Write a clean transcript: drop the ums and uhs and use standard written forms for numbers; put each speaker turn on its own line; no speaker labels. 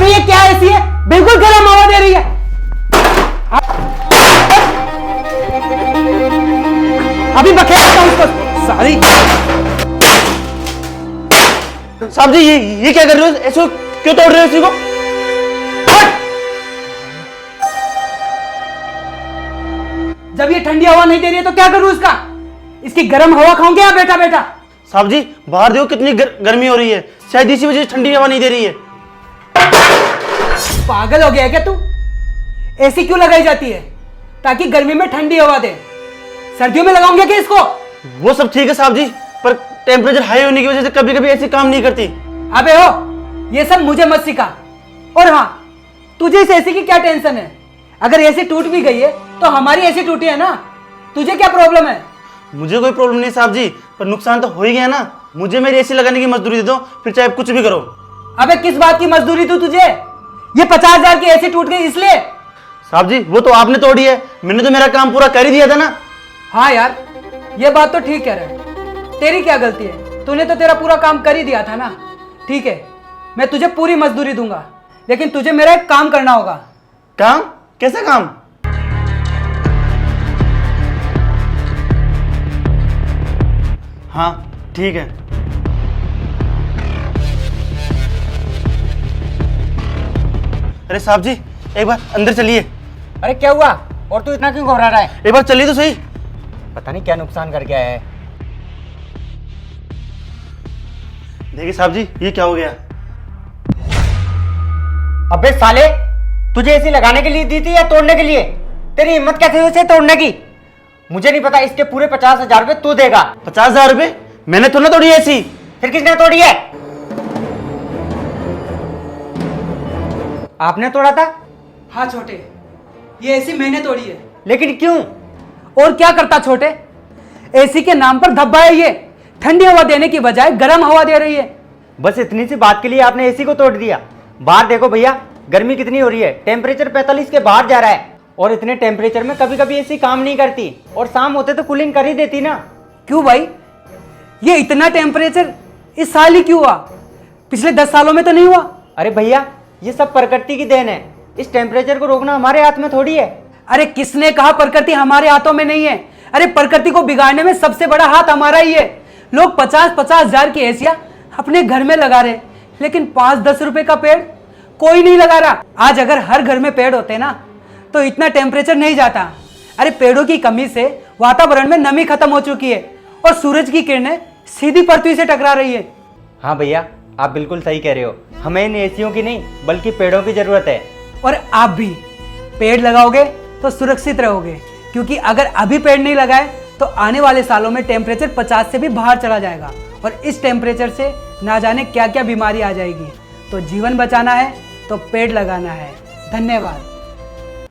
अबे ये क्या एसी है, बिल्कुल गर्म हवा दे रही है। अभी बखेरता हूं उसको सारी।
साहब जी ये क्या कर रहे हो, ऐसे क्यों तोड़ रहे हो इसी को?
जब ये ठंडी हवा नहीं दे रही है तो क्या करूं इसका? इसकी गर्म हवा खाऊं क्या बेटा बेटा?
साहब जी बाहर देखो कितनी गर्मी हो रही है, शायद इसी वजह से ठंडी हवा नहीं दे रही है।
पागल हो गया है क्या तू? एसी क्यों लगाई जाती है? ताकि गर्मी में ठंडी हवा दे। सर्दियों में लगाऊंगे क्या इसको?
वो सब ठीक है साहब जी, पर टेम्परेचर हाई होने की वजह से कभी कभी ऐसी काम नहीं करती।
अबे हो, ये सब मुझे मत सिखा। और हाँ, तुझे इस एसी की क्या टेंशन है? अगर एसी टूट भी गई है तो हमारी एसी टूटी है ना, तुझे क्या प्रॉब्लम है?
मुझे कोई प्रॉब्लम नहीं साहब जी, पर नुकसान तो हो ही गया ना। मुझे मेरी एसी लगाने की मजदूरी दे दो, फिर चाहे कुछ भी करो।
अबे किस बात की मजदूरी दूं तुझे? ये 50,000 की एसी टूट गई इसलिए?
साहब जी वो तो आपने तोड़ी है, मैंने तो मेरा काम पूरा कर ही दिया था ना।
हाँ यार, ये बात तो ठीक कह रहा है। तेरी क्या गलती है? तूने तो तेरा पूरा काम कर ही दिया था ना। ठीक है, मैं तुझे पूरी मजदूरी दूंगा, लेकिन तुझे मेरा एक काम करना होगा।
काम? कैसा काम? हाँ ठीक है। अरे साहब जी एक बार अंदर चलिए।
अरे क्या हुआ? और तू इतना क्यों घबरा रहा है?
एक बार चलिए तो सही।
पता नहीं क्या नुकसान करके आया है।
देखिए साहब जी ये क्या हो गया।
अबे साले, तुझे एसी लगाने के लिए दी थी या तोड़ने के लिए? तेरी हिम्मत कैसे हुई उसे तोड़ने की? मुझे नहीं पता, इसके पूरे 50,000 रुपए तू देगा।
50,000 रुपए? मैंने तो ना तोड़ी ऐसी।
फिर किसने तोड़ी है? आपने तोड़ा था?
हाँ छोटे, ये एसी मैंने तोड़ी है।
लेकिन क्यों?
और क्या करता छोटे? एसी के नाम पर धब्बा है ये। ठंडी हवा देने की बजाय गर्म हवा दे रही है।
बस इतनी सी बात के लिए आपने एसी को तोड़ दिया? बाहर देखो भैया, गर्मी कितनी हो रही है, टेम्परेचर 45 के बाहर जा रहा है। और इतने टेम्परेचर में कभी कभी एसी काम नहीं करती, और शाम होते तो कूलिंग कर ही देती ना।
क्यों भाई, ये इतना टेम्परेचर इस साल ही क्यों हुआ? पिछले 10 सालों में तो नहीं हुआ।
अरे भैया, ये सब प्रकृति की देन है। इस टेम्परेचर को रोकना हमारे हाथ में थोड़ी है।
अरे किसने कहा प्रकृति हमारे हाथों में नहीं है? अरे प्रकृति को बिगाड़ने में सबसे बड़ा हाथ हमारा ही है। लोग 50,000 की एसियां अपने घर में लगा रहे, लेकिन 5-10 रुपए का पेड़ कोई नहीं लगा रहा। आज अगर हर घर में पेड़ होते ना तो इतना टेम्परेचर नहीं जाता। अरे पेड़ों की कमी से वातावरण में नमी खत्म हो चुकी है और सूरज की किरणें सीधी पृथ्वी से टकरा रही है।
हाँ भैया, आप बिल्कुल सही कह रहे हो। हमें इन एसियों की नहीं बल्कि पेड़ों की जरूरत है।
और आप भी पेड़ लगाओगे तो सुरक्षित रहोगे, क्योंकि अगर अभी पेड़ नहीं लगाए तो आने वाले सालों में टेम्परेचर 50 से भी बाहर चला जाएगा और इस टेम्परेचर से ना जाने क्या क्या बीमारी आ जाएगी। तो जीवन बचाना है तो पेड़ लगाना है। धन्यवाद।